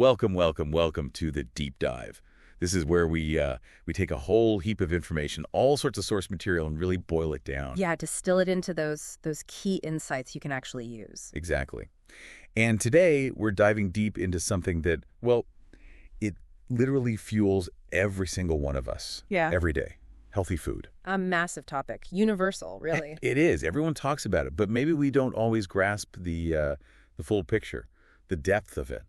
Welcome to the deep dive. This is where we take a whole heap of information, all sorts of source material, and really boil it down. Yeah, distill it into those key insights you can actually use. Exactly. And today we're diving deep into something that, well, it literally fuels every single one of us. Yeah. Every day. Healthy food. A massive topic. Universal, really. It is. Everyone talks about it, but maybe we don't always grasp the full picture, the depth of it.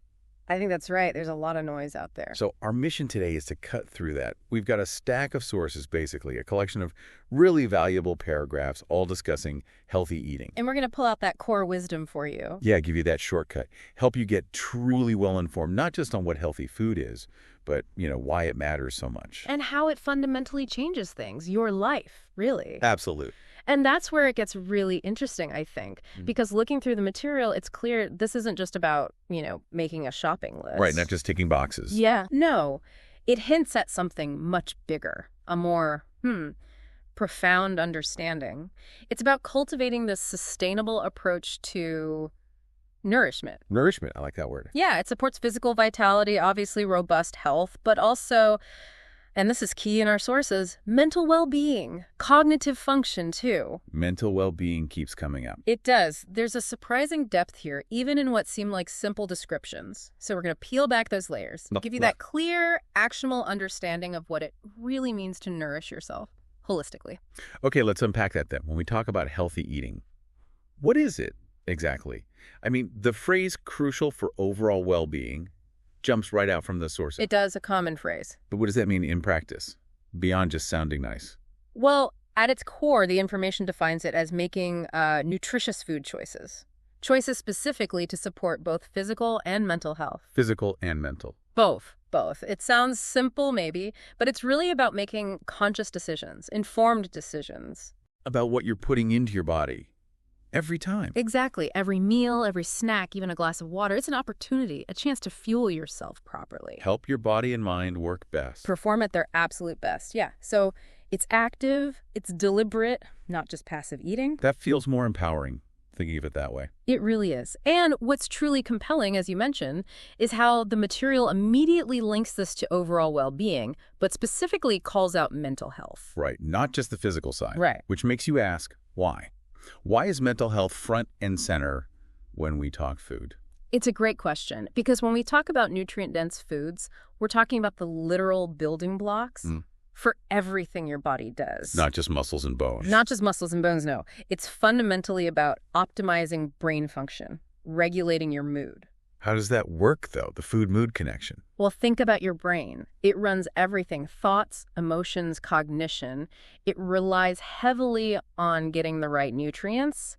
I think that's right. There's a lot of noise out there. So our mission today is to cut through that. We've got a stack of sources, basically, a collection of really valuable paragraphs, all discussing healthy eating. And we're going to pull out that core wisdom for you. Yeah, give you that shortcut. Help you get truly well-informed, not just on what healthy food is, but, why it matters so much. And how it fundamentally changes things, your life, really. Absolutely. And that's where it gets really interesting, I think, because looking through the material, it's clear this isn't just about, making a shopping list. Right, not just ticking boxes. Yeah, no. It hints at something much bigger, a more, profound understanding. It's about cultivating this sustainable approach to nourishment. Nourishment, I like that word. Yeah, it supports physical vitality, obviously robust health, but also, and this is key in our sources, mental well-being, cognitive function, too. Mental well-being keeps coming up. It does. There's a surprising depth here, even in what seem like simple descriptions. So we're going to peel back those layers, give you that clear, actionable understanding of what it really means to nourish yourself holistically. Okay, let's unpack that then. When we talk about healthy eating, what is it exactly? I mean, the phrase crucial for overall well-being jumps right out from the sources. It does, a common phrase. But what does that mean in practice, beyond just sounding nice? Well, at its core, the information defines it as making nutritious food choices. Choices specifically to support both physical and mental health. Physical and mental. Both. It sounds simple, maybe, but it's really about making conscious decisions, informed decisions. About what you're putting into your body. Every time. Exactly. Every meal, every snack, even a glass of water, it's an opportunity, a chance to fuel yourself properly. Help your body and mind work best. Perform at their absolute best, yeah. So it's active, it's deliberate, not just passive eating. That feels more empowering, thinking of it that way. It really is. And what's truly compelling, as you mentioned, is how the material immediately links this to overall well-being, but specifically calls out mental health. Right. Not just the physical side. Right. Which makes you ask, why? Why is mental health front and center when we talk food? It's a great question, because when we talk about nutrient-dense foods, we're talking about the literal building blocks for everything your body does. Not just muscles and bones. Not just muscles and bones, no. It's fundamentally about optimizing brain function, regulating your mood. How does that work, though, the food-mood connection? Well, think about your brain. It runs everything, thoughts, emotions, cognition. It relies heavily on getting the right nutrients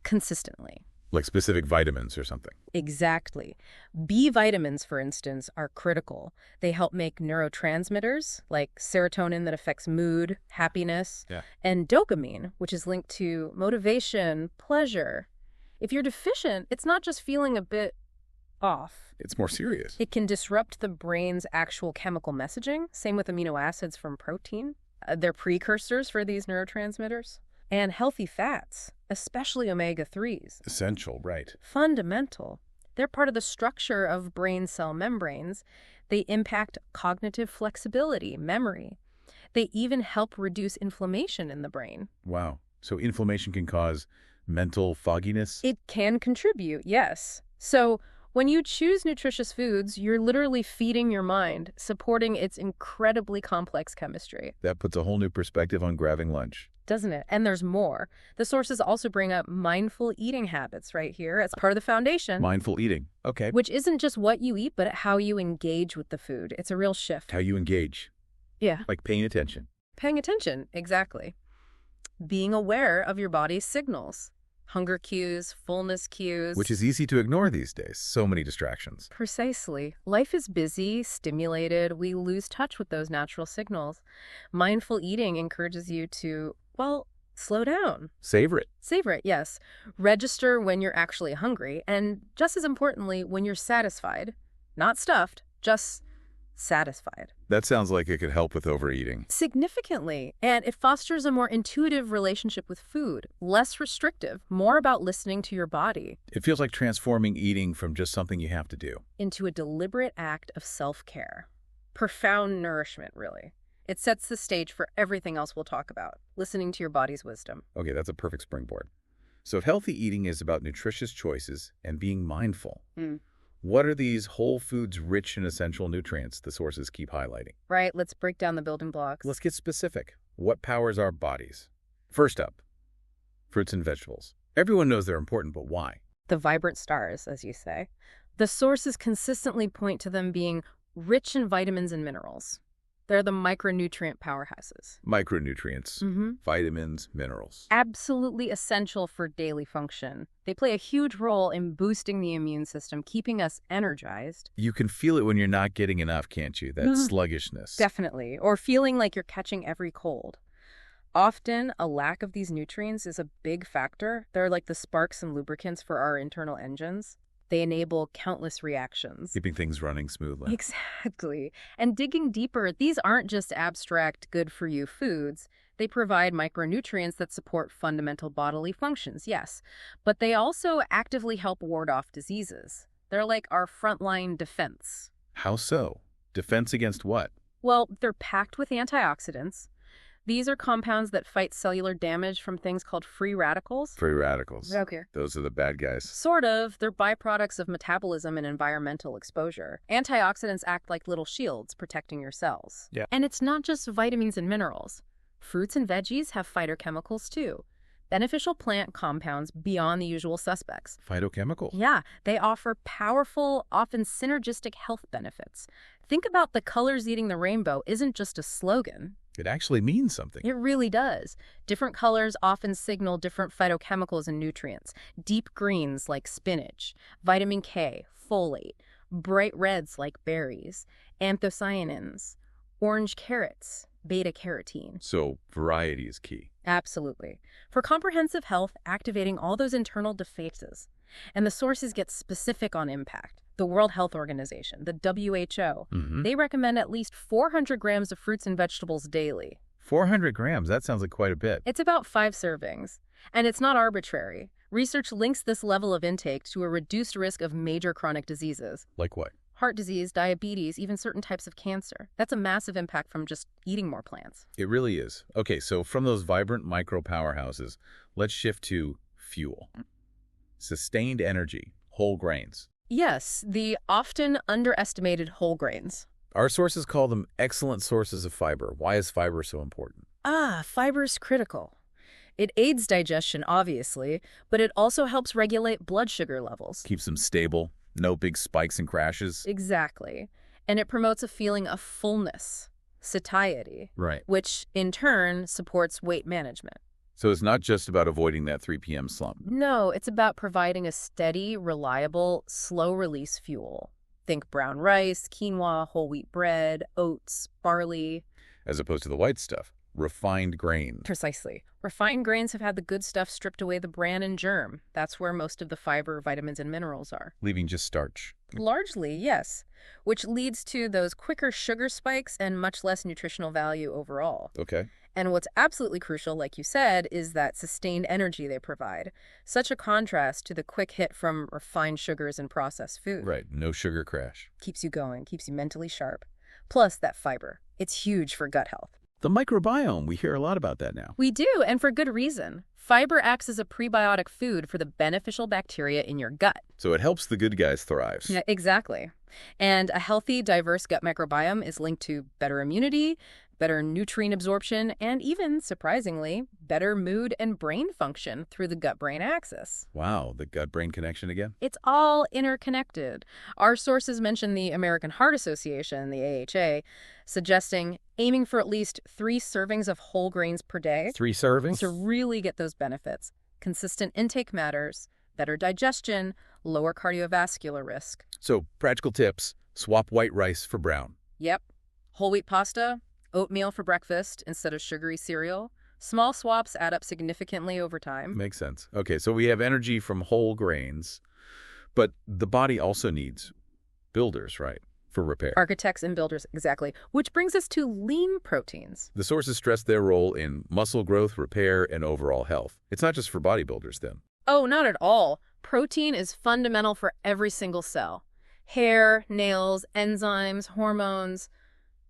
consistently. Like specific vitamins or something? Exactly. B vitamins, for instance, are critical. They help make neurotransmitters like serotonin that affects mood, happiness, and dopamine, which is linked to motivation, pleasure. If you're deficient, it's not just feeling a bit off. It's more serious. It can disrupt the brain's actual chemical messaging. Same with amino acids from protein. They're precursors for these neurotransmitters. And healthy fats, especially omega-3s. Essential, right. Fundamental. They're part of the structure of brain cell membranes. They impact cognitive flexibility, memory. They even help reduce inflammation in the brain. Wow. So inflammation can cause mental fogginess? It can contribute, yes. So when you choose nutritious foods, you're literally feeding your mind, supporting its incredibly complex chemistry. That puts a whole new perspective on grabbing lunch. Doesn't it? And there's more. The sources also bring up mindful eating habits right here as part of the foundation. Mindful eating. Okay. Which isn't just what you eat, but how you engage with the food. It's a real shift. How you engage. Yeah. Like paying attention. Paying attention, exactly. Being aware of your body's signals. Hunger cues, fullness cues. Which is easy to ignore these days. So many distractions. Precisely. Life is busy, stimulated. We lose touch with those natural signals. Mindful eating encourages you to, slow down. Savor it. Savor it, yes. Register when you're actually hungry. And just as importantly, when you're satisfied. Not stuffed, just satisfied. That sounds like it could help with overeating. Significantly. And it fosters a more intuitive relationship with food, less restrictive, more about listening to your body. It feels like transforming eating from just something you have to do Into a deliberate act of self-care. Profound nourishment, really. It sets the stage for everything else we'll talk about, listening to your body's wisdom. Okay, that's a perfect springboard. So if healthy eating is about nutritious choices and being mindful, what are these whole foods rich in essential nutrients the sources keep highlighting? Right, let's break down the building blocks. Let's get specific. What powers our bodies? First up, fruits and vegetables. Everyone knows they're important, but why? The vibrant stars, as you say. The sources consistently point to them being rich in vitamins and minerals. They're the micronutrient powerhouses. Micronutrients, vitamins, minerals. Absolutely essential for daily function. They play a huge role in boosting the immune system, keeping us energized. You can feel it when you're not getting enough, can't you? That sluggishness. Definitely. Or feeling like you're catching every cold. Often, a lack of these nutrients is a big factor. They're like the sparks and lubricants for our internal engines. They enable countless reactions. Keeping things running smoothly. Exactly. And digging deeper, these aren't just abstract, good-for-you foods. They provide micronutrients that support fundamental bodily functions, yes. But they also actively help ward off diseases. They're like our frontline defense. How so? Defense against what? Well, they're packed with antioxidants. These are compounds that fight cellular damage from things called free radicals. Free radicals. Okay. Those are the bad guys. Sort of. They're byproducts of metabolism and environmental exposure. Antioxidants act like little shields, protecting your cells. Yeah. And it's not just vitamins and minerals. Fruits and veggies have phytochemicals too. Beneficial plant compounds beyond the usual suspects. Phytochemicals? Yeah, they offer powerful, often synergistic health benefits. Think about the colors eating the rainbow isn't just a slogan. It actually means something. It really does. Different colors often signal different phytochemicals and nutrients. Deep greens like spinach, vitamin K, folate, bright reds like berries, anthocyanins, orange carrots, beta-carotene. So variety is key. Absolutely. For comprehensive health, activating all those internal defenses. And the sources get specific on impact. The World Health Organization, the WHO, they recommend at least 400 grams of fruits and vegetables daily. 400 grams? That sounds like quite a bit. It's about 5 servings. And it's not arbitrary. Research links this level of intake to a reduced risk of major chronic diseases. Like what? Heart disease, diabetes, even certain types of cancer. That's a massive impact from just eating more plants. It really is. Okay, so from those vibrant micro powerhouses, let's shift to fuel. Sustained energy, whole grains. Yes, the often underestimated whole grains. Our sources call them excellent sources of fiber. Why is fiber so important? Fiber is critical. It aids digestion, obviously, but it also helps regulate blood sugar levels. Keeps them stable, no big spikes and crashes. Exactly. And it promotes a feeling of fullness, satiety, Right. which in turn supports weight management. So it's not just about avoiding that 3 p.m. slump. No, it's about providing a steady, reliable, slow-release fuel. Think brown rice, quinoa, whole wheat bread, oats, barley. As opposed to the white stuff, refined grains. Precisely. Refined grains have had the good stuff stripped away the bran and germ. That's where most of the fiber, vitamins, and minerals are. Leaving just starch. Largely, yes. Which leads to those quicker sugar spikes and much less nutritional value overall. Okay. And what's absolutely crucial, like you said, is that sustained energy they provide. Such a contrast to the quick hit from refined sugars and processed food. Right. No sugar crash. Keeps you going, keeps you mentally sharp. Plus, that fiber. It's huge for gut health. The microbiome, we hear a lot about that now. We do, and for good reason. Fiber acts as a prebiotic food for the beneficial bacteria in your gut. So it helps the good guys thrive. Yeah, exactly. And a healthy, diverse gut microbiome is linked to better immunity, better nutrient absorption, and even, surprisingly, better mood and brain function through the gut-brain axis. Wow, the gut-brain connection again? It's all interconnected. Our sources mention the American Heart Association, the AHA, suggesting aiming for at least 3 servings of whole grains per day. 3 servings? To really get those benefits. Consistent intake matters, better digestion, lower cardiovascular risk. So, practical tips, swap white rice for brown. Yep. Whole wheat pasta, oatmeal for breakfast instead of sugary cereal. Small swaps add up significantly over time. Makes sense. Okay, so we have energy from whole grains, but the body also needs builders, right? for repair. Architects and builders, exactly. Which brings us to lean proteins. The sources stress their role in muscle growth, repair, and overall health. It's not just for bodybuilders, then. Oh, not at all. Protein is fundamental for every single cell. Hair, nails, enzymes, hormones,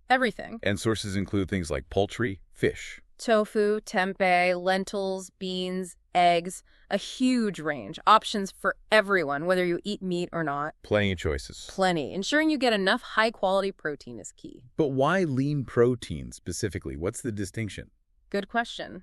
everything. And sources include things like poultry, fish. Tofu, tempeh, lentils, beans, eggs, a huge range. Options for everyone, whether you eat meat or not. Plenty of choices. Plenty. Ensuring you get enough high-quality protein is key. But why lean protein specifically? What's the distinction? Good question.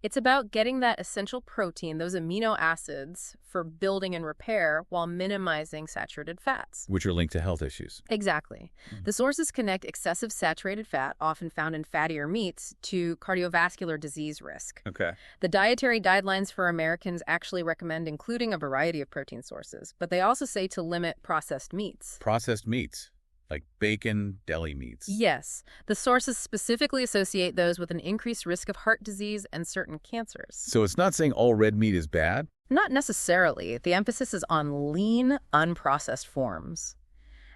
It's about getting that essential protein, those amino acids, for building and repair while minimizing saturated fats. Which are linked to health issues. Exactly. The sources connect excessive saturated fat, often found in fattier meats, to cardiovascular disease risk. Okay. The dietary guidelines for Americans actually recommend including a variety of protein sources, but they also say to limit processed meats. Processed meats, like bacon, deli meats. Yes. The sources specifically associate those with an increased risk of heart disease and certain cancers. So it's not saying all red meat is bad? Not necessarily. The emphasis is on lean, unprocessed forms.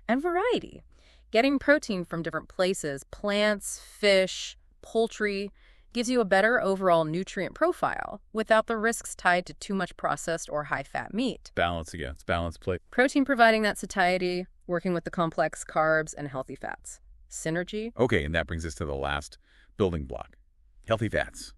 And variety. Getting protein from different places, plants, fish, poultry, gives you a better overall nutrient profile without the risks tied to too much processed or high-fat meat. Balance again. It's balanced plate. Protein providing that satiety, working with the complex carbs and healthy fats. Synergy. Okay, and that brings us to the last building block. Healthy fats.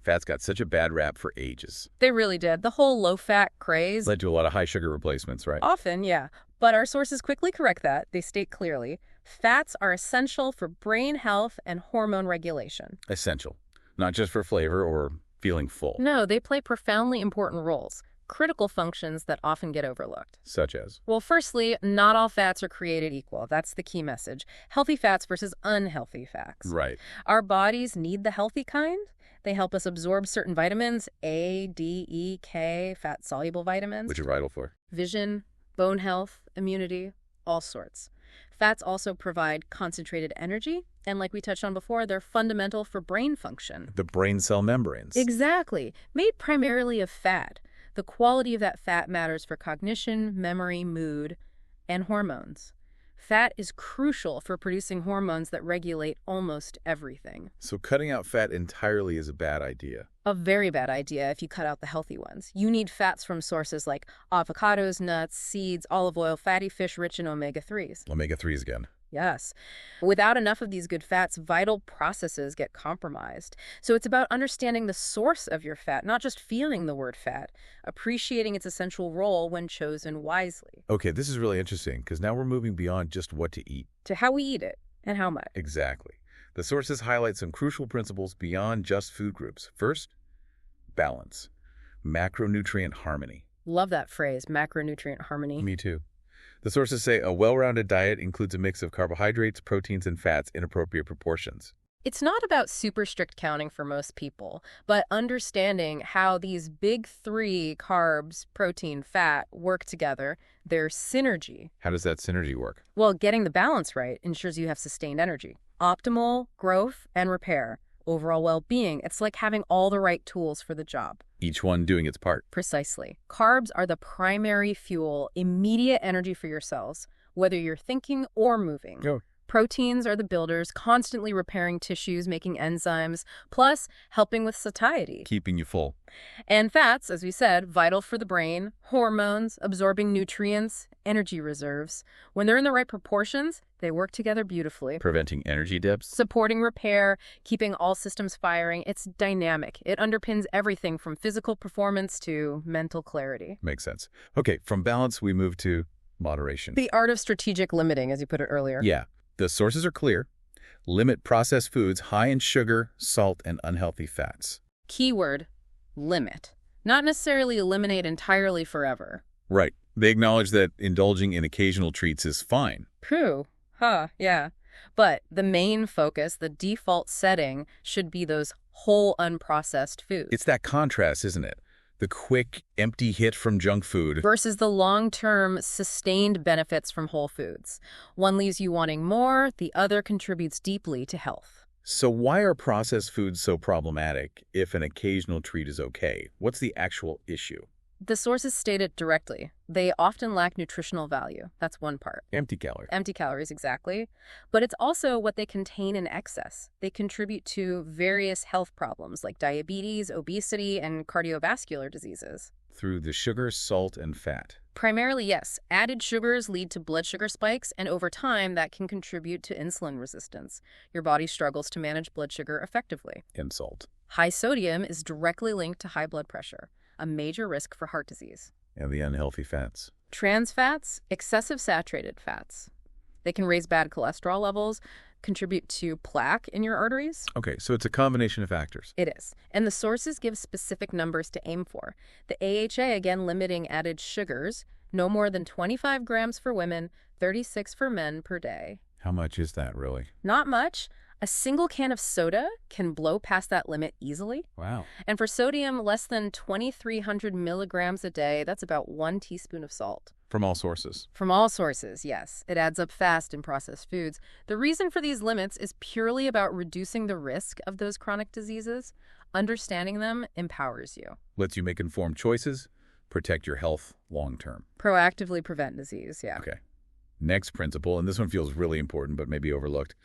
Fats got such a bad rap for ages. They really did. The whole low-fat craze. Led to a lot of high sugar replacements, right? Often, yeah. But our sources quickly correct that. They state clearly, fats are essential for brain health and hormone regulation. Essential. Not just for flavor or feeling full. No, they play profoundly important roles. Critical functions that often get overlooked. Such as? Well, firstly, not all fats are created equal. That's the key message. Healthy fats versus unhealthy fats. Right. Our bodies need the healthy kind. They help us absorb certain vitamins, A, D, E, K, fat-soluble vitamins. Which are vital for? Vision, bone health, immunity, all sorts. Fats also provide concentrated energy, and like we touched on before, they're fundamental for brain function. The brain cell membranes. Exactly. Made primarily of fat. The quality of that fat matters for cognition, memory, mood, and hormones. Fat is crucial for producing hormones that regulate almost everything. So cutting out fat entirely is a bad idea. A very bad idea if you cut out the healthy ones. You need fats from sources like avocados, nuts, seeds, olive oil, fatty fish rich in omega-3s. Omega-3s again. Yes. Without enough of these good fats, vital processes get compromised. So it's about understanding the source of your fat, not just feeling the word fat, appreciating its essential role when chosen wisely. Okay, this is really interesting because now we're moving beyond just what to eat. To how we eat it and how much. Exactly. The sources highlight some crucial principles beyond just food groups. First, balance. Macronutrient harmony. Love that phrase, macronutrient harmony. Me too. The sources say a well-rounded diet includes a mix of carbohydrates, proteins, and fats in appropriate proportions. It's not about super strict counting for most people, but understanding how these big three, carbs, protein, fat, work together, their synergy. How does that synergy work? Well, getting the balance right ensures you have sustained energy. Optimal growth and repair. Overall well-being. It's like having all the right tools for the job. Each one doing its part. Precisely. Carbs are the primary fuel, immediate energy for your cells, whether you're thinking or moving. Oh. Proteins are the builders, constantly repairing tissues, making enzymes, plus helping with satiety. Keeping you full. And fats, as we said, vital for the brain, hormones, absorbing nutrients, energy reserves. When they're in the right proportions, they work together beautifully. Preventing energy dips. Supporting repair, keeping all systems firing. It's dynamic. It underpins everything from physical performance to mental clarity. Makes sense. Okay, from balance, we move to moderation. The art of strategic limiting, as you put it earlier. Yeah. The sources are clear. Limit processed foods high in sugar, salt, and unhealthy fats. Keyword, limit. Not necessarily eliminate entirely forever. Right. They acknowledge that indulging in occasional treats is fine. True. Yeah. But the main focus, the default setting, should be those whole unprocessed foods. It's that contrast, isn't it? The quick, empty hit from junk food versus the long-term, sustained benefits from whole foods. One leaves you wanting more, the other contributes deeply to health. So why are processed foods so problematic if an occasional treat is okay? What's the actual issue? The sources state it directly. They often lack nutritional value. That's one part. Empty calories. Empty calories, exactly. But it's also what they contain in excess. They contribute to various health problems like diabetes, obesity, and cardiovascular diseases. Through the sugar, salt, and fat. Primarily, yes. Added sugars lead to blood sugar spikes, and over time, that can contribute to insulin resistance. Your body struggles to manage blood sugar effectively. And salt. High sodium is directly linked to high blood pressure, a major risk for heart disease. And the unhealthy fats. Trans fats, excessive saturated fats. They can raise bad cholesterol levels, contribute to plaque in your arteries. Okay, so it's a combination of factors. It is. And the sources give specific numbers to aim for. The AHA, again, limiting added sugars, no more than 25 grams for women, 36 for men per day. How much is that, really? Not much. A single can of soda can blow past that limit easily. Wow. And for sodium, less than 2,300 milligrams a day, that's about 1 teaspoon of salt. From all sources. From all sources, yes. It adds up fast in processed foods. The reason for these limits is purely about reducing the risk of those chronic diseases. Understanding them empowers you. Lets you make informed choices, protect your health long term. Proactively prevent disease, yeah. Okay. Next principle, and this one feels really important but maybe overlooked.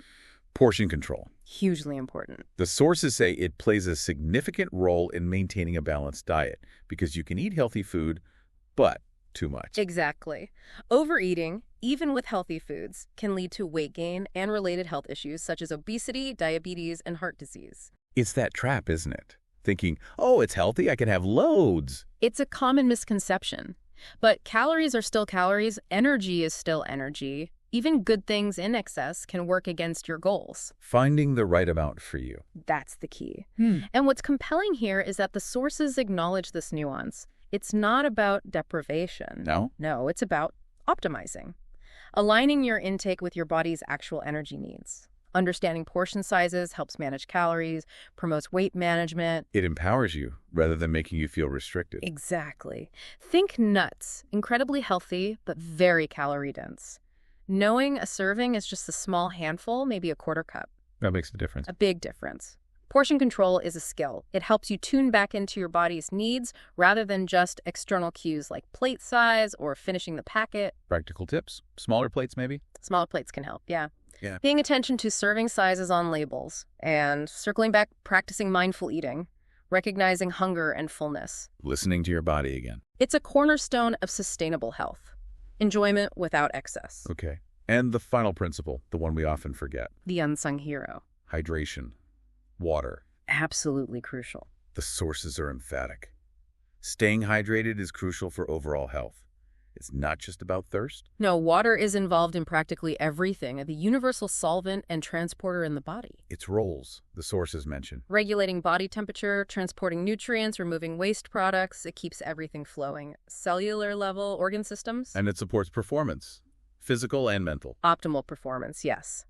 Portion control. Hugely important. The sources say it plays a significant role in maintaining a balanced diet because you can eat healthy food, but too much. Exactly. Overeating, even with healthy foods, can lead to weight gain and related health issues such as obesity, diabetes, and heart disease. It's that trap, isn't it? Thinking, oh, it's healthy, I can have loads. It's a common misconception. But calories are still calories, energy is still energy. Even good things in excess can work against your goals. Finding the right amount for you. That's the key. And what's compelling here is that the sources acknowledge this nuance. It's not about deprivation. No? No, it's about optimizing. Aligning your intake with your body's actual energy needs. Understanding portion sizes helps manage calories, promotes weight management. It empowers you rather than making you feel restricted. Exactly. Think nuts. Incredibly healthy, but very calorie dense. Knowing a serving is just a small handful, maybe a quarter cup. That makes a difference. A big difference. Portion control is a skill. It helps you tune back into your body's needs rather than just external cues like plate size or finishing the packet. Practical tips? Smaller plates, maybe? Smaller plates can help, yeah. Yeah. Paying attention to serving sizes on labels and circling back, practicing mindful eating, recognizing hunger and fullness. Listening to your body again. It's a cornerstone of sustainable health. Enjoyment without excess. Okay. And the final principle, the one we often forget. The unsung hero. Hydration. Water. Absolutely crucial. The sources are emphatic. Staying hydrated is crucial for overall health. It's not just about thirst. No, water is involved in practically everything, the universal solvent and transporter in the body. Its roles, the sources mention. Regulating body temperature, transporting nutrients, removing waste products, it keeps everything flowing. Cellular level organ systems. And it supports performance, physical and mental. Optimal performance, yes.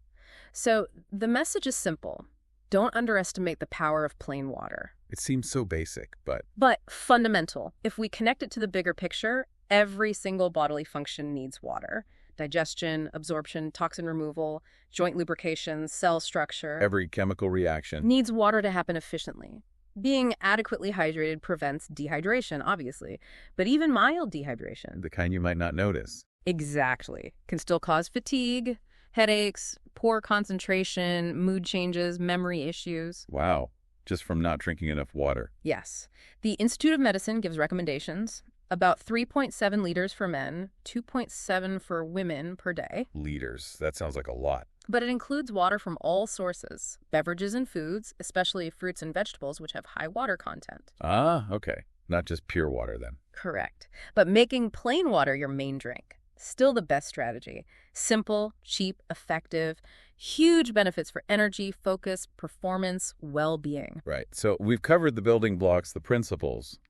So the message is simple. Don't underestimate the power of plain water. It seems so basic, but fundamental. If we connect it to the bigger picture, every single bodily function needs water. Digestion, absorption, toxin removal, joint lubrication, cell structure. every chemical reaction. Needs water to happen efficiently. Being adequately hydrated prevents dehydration, obviously, but even mild dehydration. The kind you might not notice. Exactly. Can still cause fatigue, headaches, poor concentration, mood changes, memory issues. Wow. Just from not drinking enough water. Yes. The Institute of Medicine gives recommendations. About 3.7 liters for men, 2.7 for women per day. Liters. That sounds like a lot. But it includes water from all sources, beverages and foods, especially fruits and vegetables, which have high water content. Ah, okay. Not just pure water then. Correct. But making plain water your main drink. Still the best strategy. Simple, cheap, effective, huge benefits for energy, focus, performance, well-being. Right. So we've covered the building blocks, the principles,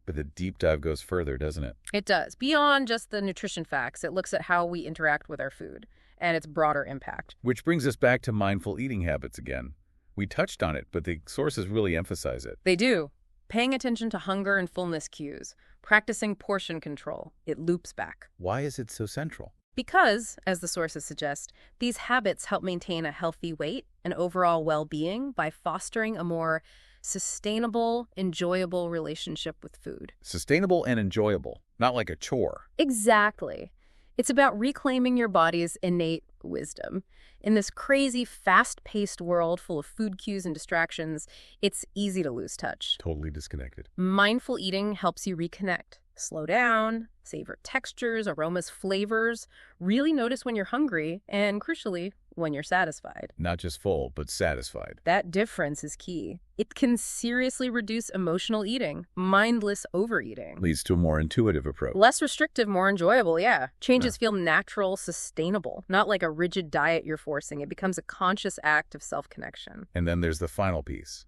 but the deep dive goes further, doesn't it? It does. Beyond just the nutrition facts, it looks at how we interact with our food and its broader impact. Which brings us back to mindful eating habits again. We touched on it, but the sources really emphasize it. They do. Paying attention to hunger and fullness cues, practicing portion control, it loops back. Why is it so central? Because, as the sources suggest, these habits help maintain a healthy weight and overall well-being by fostering a more sustainable, enjoyable relationship with food. Sustainable and enjoyable, not like a chore. Exactly. It's about reclaiming your body's innate wisdom. In this crazy, fast-paced world full of food cues and distractions, it's easy to lose touch. Totally disconnected. Mindful eating helps you reconnect. Slow down, savor textures, aromas, flavors, really notice when you're hungry, and crucially, when you're satisfied. Not just full, but satisfied. That difference is key. It can seriously reduce emotional eating, mindless overeating. Leads to a more intuitive approach. Less restrictive, more enjoyable, yeah. Changes feel natural, sustainable, not like a rigid diet you're forcing. It becomes a conscious act of self-connection. And then there's the final piece,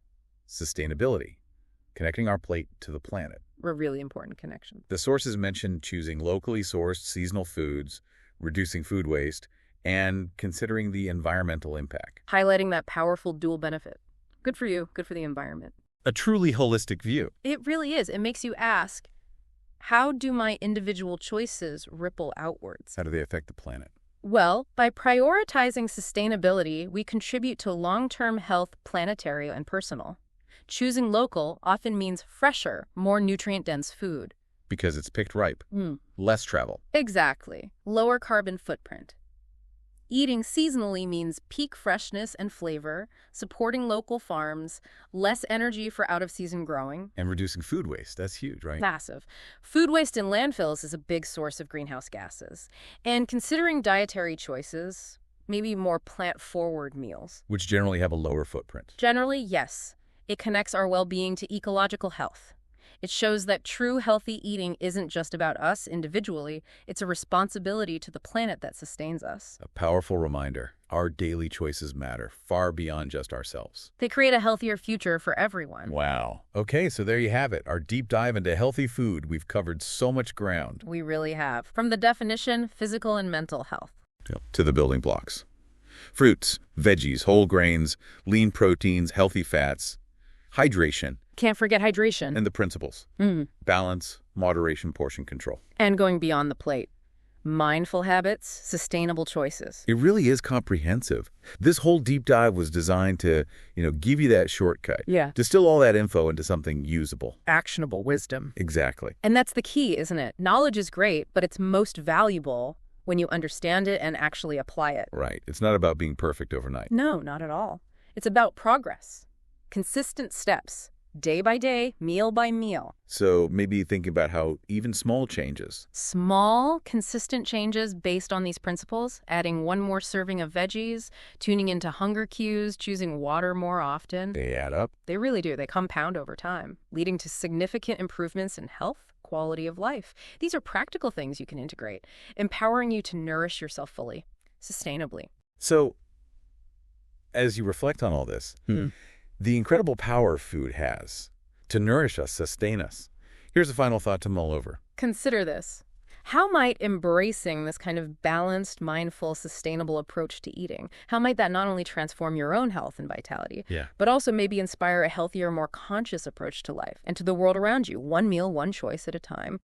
sustainability, connecting our plate to the planet. A really important connection. The sources mention choosing locally sourced seasonal foods, reducing food waste, and considering the environmental impact. Highlighting that powerful dual benefit. Good for you, good for the environment. A truly holistic view. It really is. It makes you ask, how do my individual choices ripple outwards? How do they affect the planet? Well, by prioritizing sustainability, we contribute to long-term health, planetary and personal. Choosing local often means fresher, more nutrient-dense food. Because it's picked ripe. Less travel. Exactly. Lower carbon footprint. Eating seasonally means peak freshness and flavor, supporting local farms, less energy for out-of-season growing. And reducing food waste. That's huge, right? Massive. Food waste in landfills is a big source of greenhouse gases. And considering dietary choices, maybe more plant-forward meals. Which generally have a lower footprint. Generally, yes. It connects our well-being to ecological health. It shows that true healthy eating isn't just about us individually, it's a responsibility to the planet that sustains us. A powerful reminder. Our daily choices matter, far beyond just ourselves. They create a healthier future for everyone. Wow. Okay, so there you have it. Our deep dive into healthy food. We've covered so much ground. We really have. From the definition, physical and mental health. To the building blocks. Fruits, veggies, whole grains, lean proteins, healthy fats, hydration. Can't forget hydration. And the principles. Balance, moderation, portion control. And going beyond the plate. Mindful habits, sustainable choices. It really is comprehensive. This whole deep dive was designed to, give you that shortcut. Yeah. Distill all that info into something usable. Actionable wisdom. Exactly. And that's the key, isn't it? Knowledge is great, but it's most valuable when you understand it and actually apply it. Right. It's not about being perfect overnight. No, not at all. It's about progress. Consistent steps. Day by day, meal by meal. So maybe thinking about how even small changes. Small, consistent changes based on these principles, adding one more serving of veggies, tuning into hunger cues, choosing water more often. They add up. They really do. They compound over time, leading to significant improvements in health, quality of life. These are practical things you can integrate, empowering you to nourish yourself fully, sustainably. So, as you reflect on all this, the incredible power food has to nourish us, sustain us. Here's a final thought to mull over. Consider this. How might embracing this kind of balanced, mindful, sustainable approach to eating, how might that not only transform your own health and vitality, but also maybe inspire a healthier, more conscious approach to life and to the world around you, one meal, one choice at a time?